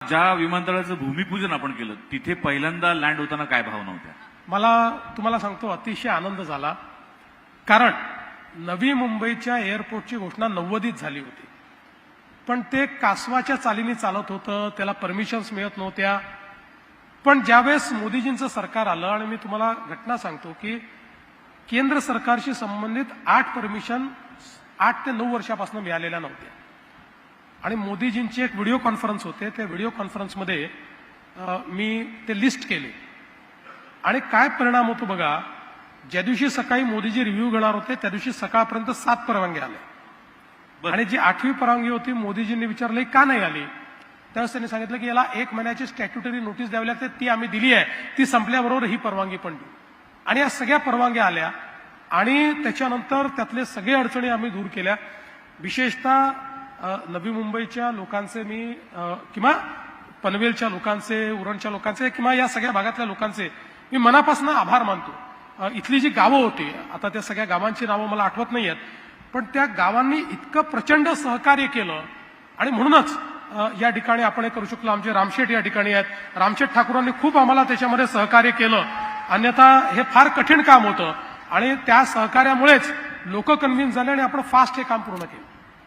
ज्या विमानतळाचं भूमिपूजन आपण केलं तिथे पहिल्यांदा लँड होताना काय भावना होत्या? मला तुम्हाला सांगतो अतिशय आनंद झाला, कारण नवी मुंबईच्या एअरपोर्टची घोषणा 90s झाली होती, पण ते कासवाच्या चालीने चालत होतं, त्याला परमिशन्स मिळत नव्हत्या. पण ज्यावेळेस मोदीजींचं सरकार आलं आणि मी तुम्हाला घटना सांगतो की केंद्र सरकारशी संबंधित 8 परमिशन 8 ते 9 वर्षापासून मिळालेल्या नव्हत्या. आणि मोदीजींची एक व्हिडिओ कॉन्फरन्स होते, त्या व्हिडिओ कॉन्फरन्समध्ये मी ते लिस्ट केले आणि काय परिणाम होतो बघा. ज्या दिवशी सकाळी मोदीजी रिव्ह्यू घेणार होते त्या दिवशी सकाळपर्यंत 7 परवानगी आल्या आणि जी 8वी परवानगी होती मोदीजींनी विचारले का नाही आली. त्यावेळेस त्यांनी सांगितलं की याला 1 महिन्याची स्टॅट्युटरी नोटीस द्यावी लागते, ती आम्ही दिली आहे, ती संपल्याबरोबर ही परवानगी पण देऊ. आणि या सगळ्या परवानग्या आल्या आणि त्याच्यानंतर त्यातले सगळे अडचणी आम्ही दूर केल्या. विशेषतः नवी मुंबईच्या लोकांचे मी किंवा पनवेलच्या लोकांचे, उरणच्या लोकांचे किंवा या सगळ्या भागातल्या लोकांचे मी मनापासून आभार मानतो. इथली जी गावं होती, आता त्या सगळ्या गावांची नावं मला आठवत नाही आहेत, पण त्या गावांनी इतकं प्रचंड सहकार्य केलं आणि म्हणूनच या ठिकाणी आपण हे करू शकलो. आमचे रामशेठ या ठिकाणी आहेत, रामशेठ ठाकूरांनी खूप आम्हाला त्याच्यामध्ये सहकार्य केलं, अन्यथा हे फार कठीण काम होतं आणि त्या सहकार्यामुळेच लोक कन्व्हिन्स झाले आणि आपण फास्ट हे काम पूर्ण केलं.